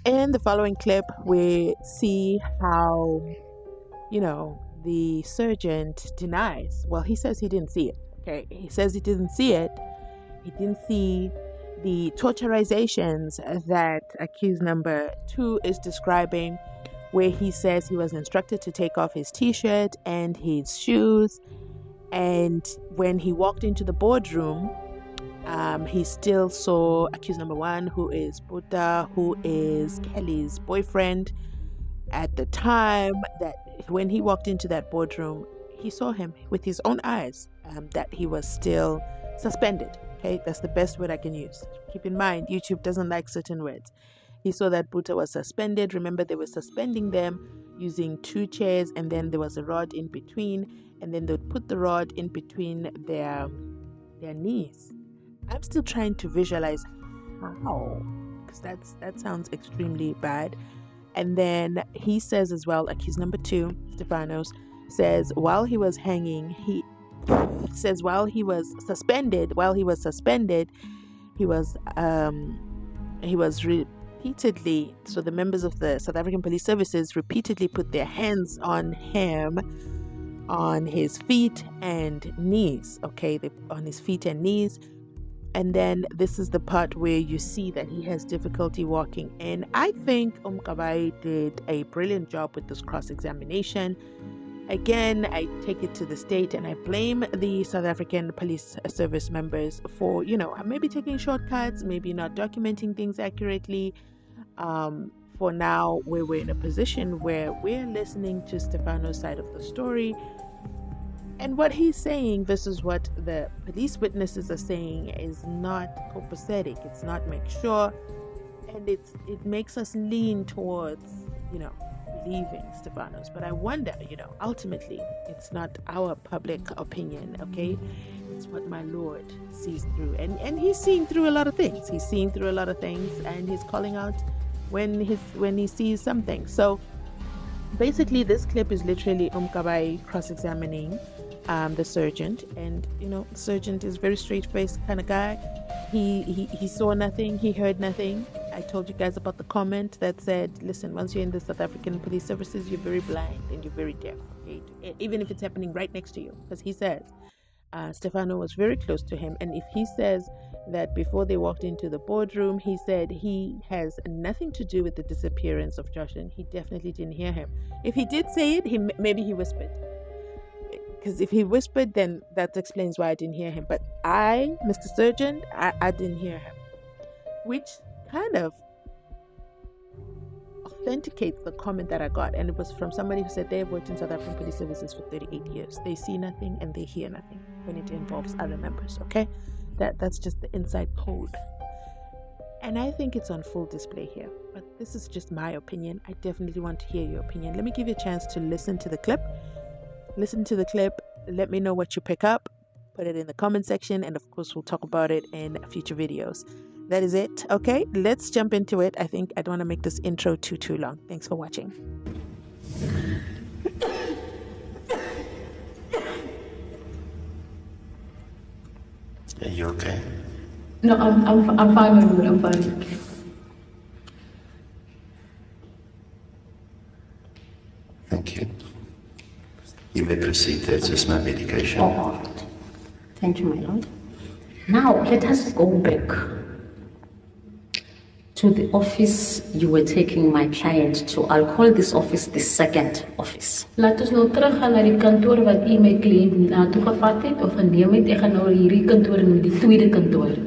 In the following clip, we see how, the sergeant denies. Well, he says he didn't see it. Okay, he says he didn't see it. He didn't see the torturizations that accused number 2 is describing, where he says he was instructed to take off his t-shirt and his shoes. And when he walked into the boardroom, he still saw accused number 1, who is Buddha, who is Kelly's boyfriend at the time. That when he walked into that boardroom, he saw him with his own eyes, that he was still suspended. Okay, that's the best word I can use. Keep in mind, YouTube doesn't like certain words. He saw that Buddha was suspended. Remember, they were suspending them using 2 chairs, and then there was a rod in between, and then they would put the rod in between their knees. I'm still trying to visualize how, because that sounds extremely bad. And then he says as well, accused number 2, Stefanos, says while he was hanging, he says while he was suspended, he was repeatedly, so the members of the South African Police Services repeatedly put their hands on him, on his feet and knees. Okay, on his feet and knees. And then this is the part where you see that he has difficulty walking. And I think Umkabai did a brilliant job with this cross-examination. Again, I take it to the state and I blame the South African Police Service members for, maybe taking shortcuts, maybe not documenting things accurately. For now, where we're in a position where we're listening to Stefano's side of the story. And what he's saying versus what the police witnesses are saying is not copacetic. It's not make sure. And it makes us lean towards, leaving Stefanos. But I wonder, ultimately, it's not our public opinion, okay? It's what my Lord sees through. And he's seeing through a lot of things. He's seeing through a lot of things, and he's calling out when he sees something. So basically, this clip is literally Umkabai cross-examining the sergeant, and the sergeant is very straight-faced kind of guy. He saw nothing, he heard nothing. I told you guys about the comment that said, listen, once you're in the South African Police Services, you're very blind and you're very deaf, okay? Even if it's happening right next to you. Because he says Stefano was very close to him, and if he says that before they walked into the boardroom, he said he has nothing to do with the disappearance of Jocelyn, he definitely didn't hear him. If he did say it, maybe he whispered. Because if he whispered, then that explains why I didn't hear him. But Mr. Sergeant, I didn't hear him. Which kind of authenticates the comment that I got. And it was from somebody who said they have worked in South African Police Services for 38 years. They see nothing and they hear nothing when it involves other members, okay? That's just the inside code. And I think it's on full display here. But this is just my opinion. I definitely want to hear your opinion. Let me give you a chance to listen to the clip. Listen to the clip, let me know what you pick up, put it in the comment section, and of course we'll talk about it in future videos. That is it. Okay, let's jump into it. I think I don't want to make this intro too long. Thanks for watching. Are you okay? No, I'm fine, my lord, I'm fine. Thank you. You may proceed. That's just my medication. Oh, thank you, my lord. Now, let us go back to the office you were taking my client to. I'll call this office the second office. Laat ons nou teruggaan na die kantoor wat u my kliënt na toe gevat het of geneem het. Ek gaan nou hierdie kantoor en die tweede kantoor.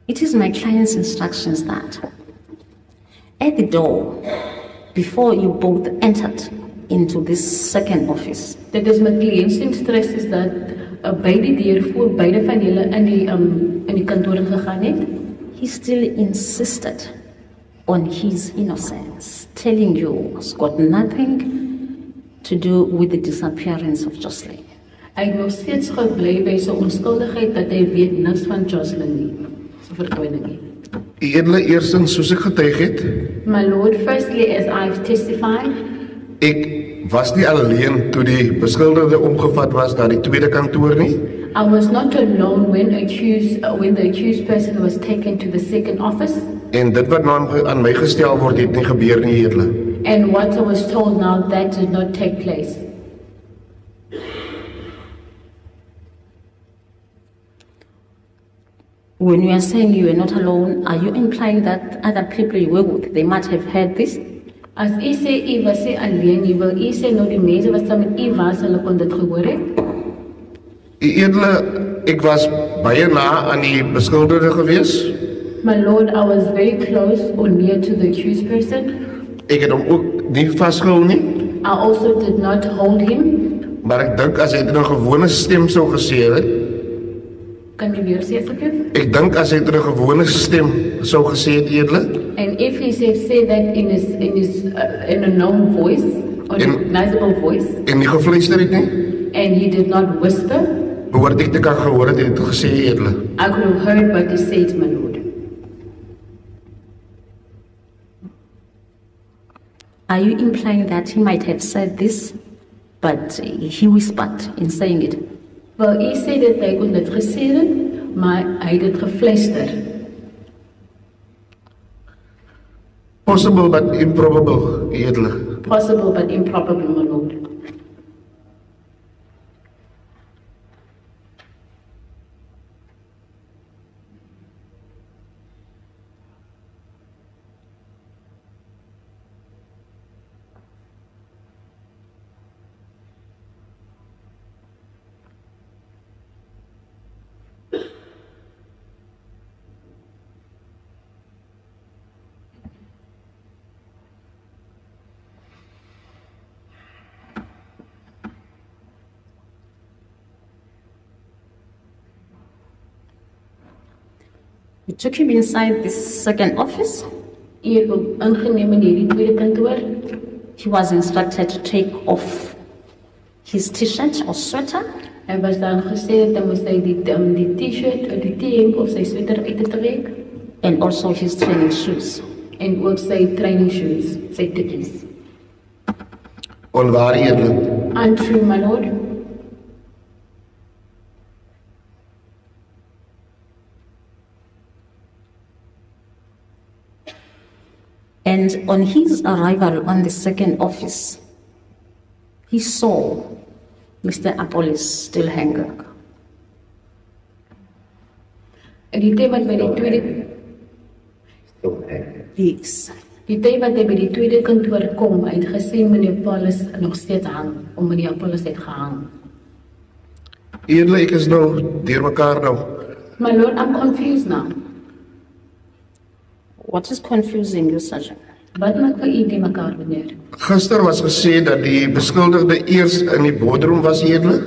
It is my client's instructions that at the door, before you both entered into this second office, Dit is my kliënt se instructies is dat by die deur voor beide van julle in die kantoor gegaan het. he still insisted on his innocence, telling you it's got nothing to do with the disappearance of Jocelyn. Hy het nog steeds gebly by sy onskuldigheid dat hy weet niks van Jocelyn nie, sy verdwyning nie. Edele, eerstens, soos ek getuig het, My lord, firstly, as I've testified, ek was nie alleen toe die beskuldigde omgevat was na die tweede kantoor nie. I was not alone when the accused person was taken to the second office. En dit wat nou aan my gestel word, het nie gebeur nie, edele. And what I was told now, that did not take place. When you are saying you are not alone, are you implying that other people you work with, they might have heard this? As u sê u was nie alleen nie, wil u sê nou die mense wat saam met u was, hulle kon dit gehoor het? Edele, ek was baie na aan die beskuldigde gewees. My lord, I was very close or near to the accused person. Ek het hom ook nie vasgehou nie, I also did not hold him. maar ek dink as hy dit in 'n gewone stem sou gesê het, Kan u weer sê asseblief? ek dink as hy dit in 'n gewone stem sou gesê het, edele, And if he said that in a known voice, or a recognizable voice, en nie gefluister het nie, and he did not whisper, behoort ek te kan gehoor het, hy het gesê, edele. I could have heard what he said, my lord. Are you implying that he might have said this, but he whispered in saying it? Wel, u sê dat hy kon dit gesê het, maar hy het dit gefluister. Possible but improbable, edele. Possible but improbable, my lord. You took him inside this second office. U het hom ingeneem in hierdie tweede kantoor. He was instructed to take off his t-shirt or sweater Hy was dan gesê dat hy moes hy die t-shirt of die T-hemp of sy sweater uit te trek, and also his training shoes. en ook sy training shoes, sy tikkies. Onwaar, edele. Untrue, my lord. And on his arrival on the second office, he saw Mr. Apollos still hanging. En die tyd wat by die tweede Still hanging. Yes. Die tyd wat hy by die tweede kantoor kom, hy het gesien meneer Paulus nog steeds hang, om meneer Paulus het gehang. Edele, ek is nou deurmekaar nou. My lord, I'm confused now. What is confusing you, Sergeant? Wat maak vir u die mekaar, meneer? Gister was gesê dat die beskuldigde eers in die boardroom was, edele.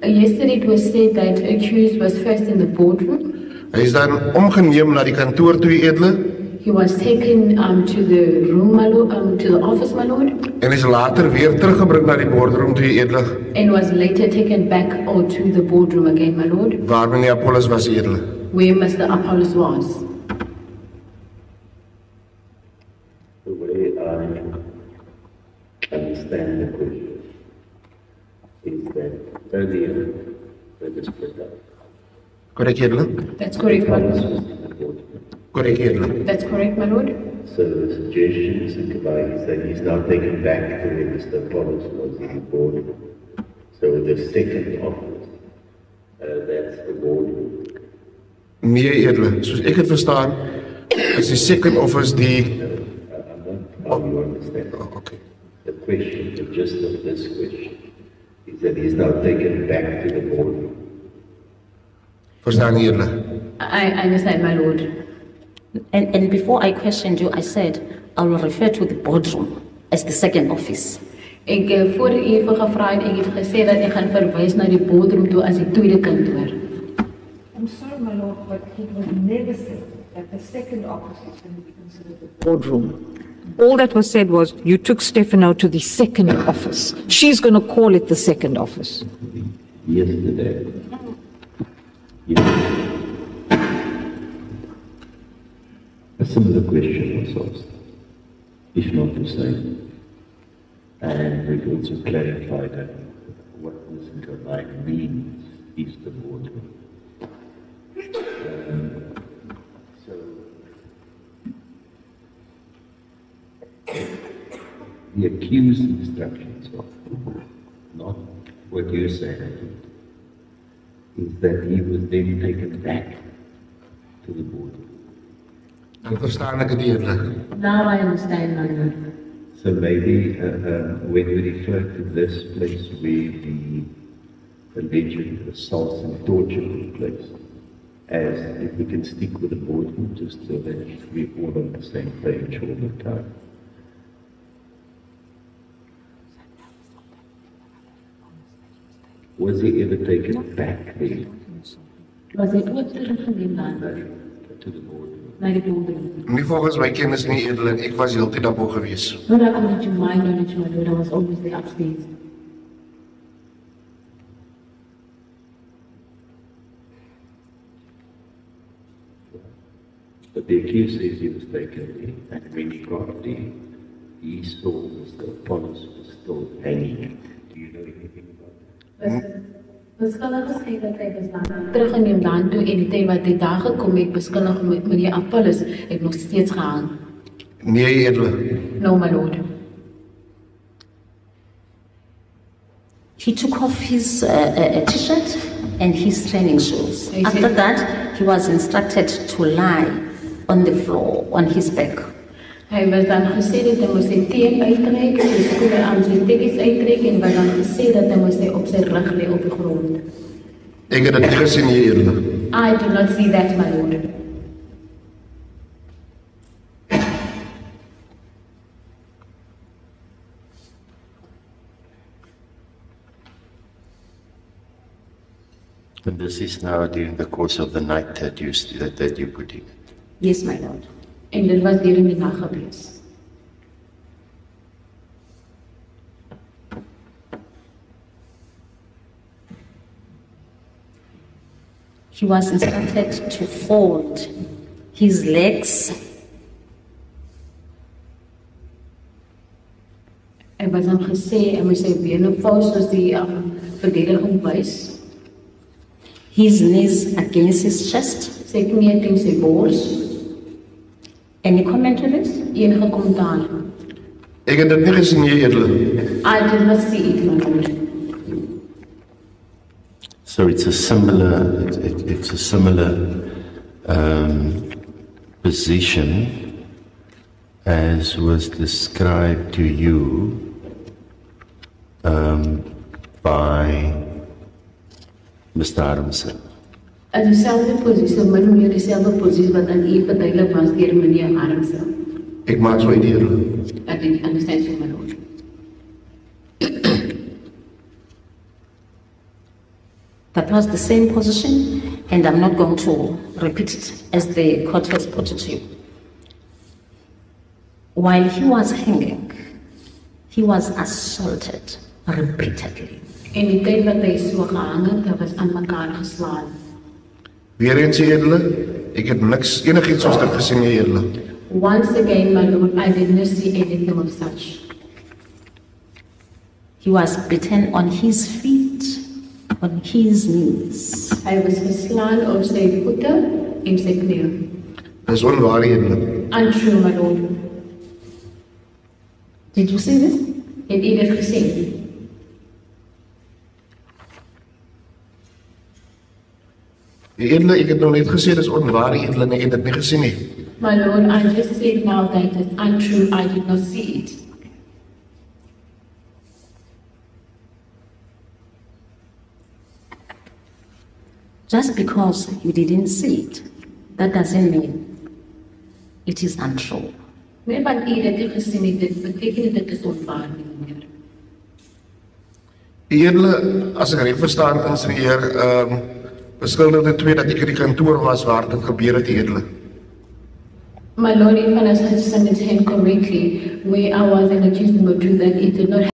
Yesterday it was said that accused was first in the boardroom. Hy is dan omgeneem na die kantoor toe, edele, He was taken to the room, my lord, to the office, my lord, en is later weer teruggebring na die boardroom toe, edele, and was later taken back to the boardroom again, my lord, waar meneer Apollos was, edele. where Mr. Apollos was. The way I understand the question is that earlier, when the split up, Korrek, edele? That's correct, my Paulus lord. was in the board. Korrek, edele. That's correct, my lord. So the suggestion is that he's now taken back to where Mr. Paulus was in the board. So the second office, that's the boardroom. Nee, edele, soos ek het verstaan, is die second office die... I'm not how you understand. Oh, okay. The question, the gist of this question, is that he's now taken back to the boardroom. Verstaan nie, edele. I understand, my lord. And before I questioned you, I said, I will refer to the boardroom as the second office. Ek voor u vir gevra en ek het gesê dat ek gaan verwys na die boardroom toe as die tweede kantoor. I'm sorry, my lord, but it was never said that the second office is going to be considered the boardroom. All that was said was you took Stefano to the second office. She's going to call it the second office. Yesterday, yesterday, a similar question was asked, if not the same. And we've also clarified that what this line means is the boardroom. So, the accused instructions of not what you said, is that he was then taken back to the boardroom. Dan verstaan ek dit eerlik. Now I understand, my lord. So maybe when we refer to this place where the alleged assaults and torture took place, as if we can stick with the boardroom just so that we're all on the same page all the time. Was he ever taken back there? Was it ook teruggeneem dan? To the boardroom? Na die boardroom. Nie volgens my kennis nie, Edeling. Ek was heeltyd daarbo gewees. Not according to my knowledge, my lord, I was always there upstairs. But the accused says he was taken there, and when he got there, he saw Mr. Apollos was still hanging. Do you know anything about that? Beskuldig sê dat hy was dan teruggeneem dan toe en die tyd wat hy daar gekom het, beskuldig met meneer Apollos het nog steeds gehang. Nee, Edeling. No, my lord. He took off his t-shirt and his training shoes. I see. After that, he was instructed to lie on the floor, on his back. Hy was dan gesê dat hy moes sy teen uittrek, sy skoene aan sy tekens uittrek en was dan gesê dat hy moes sy op sy rug lê op die grond. Ek het dit nie gesien nie, Edeling. I do not see that, my lord. And this is now during the course of the night that you put in. Yes, my lord. En dit was deur in die nag gewees. He was instructed to fold his legs Hy was dan gesê hy moes sy bene vou soos die verdediging wys, his knees against his chest. sy knie teen sy bors. Any comment on this? Enige kommentaar? Ek het dit nie gesien nie, Edeling. I did not see it, my lord. So it's a similar position as was described to you by Mr. Adamson. As dieselfde posisie, min of meer dieselfde posisie wat aan u verduidelik was deur meneer Adamson. Ek maak so uit, Edeling. I didn't understand so, my lord. That was the same position, and I'm not going to repeat it as the court has put it to you. While he was hanging, he was assaulted repeatedly. En die tyd wat hy so gehang het, hy was aan mekaar geslaan. Weer eens, Edeling. Ek het enigiets soos dit gesien nie, Edeling. Once again, my lord, I did not see anything of such. He was beaten on his feet, on his knees. Hy was geslaan op sy voete en sy knieë. Dis onwaar, Edeling. Untrue, my lord. Did you see this? Het u dit gesien? Edeling, ek het nou net gesê dis onwaar, Edeling. Ek het dit nie gesien nie. My lord, I just said now that it's untrue, I did not see it. Just because you didn't see it, that doesn't mean it is untrue. Nee, want u dit nie gesien het, dit beteken dit is onwaar nie, meneer. Edeling, as ek reg verstaan, insinueer, beskuldigde twee dat ek in die kantoor was waar dit gebeur het, Edeling. My lord, if I understand him correctly, where I was and accused him of doing that, it did not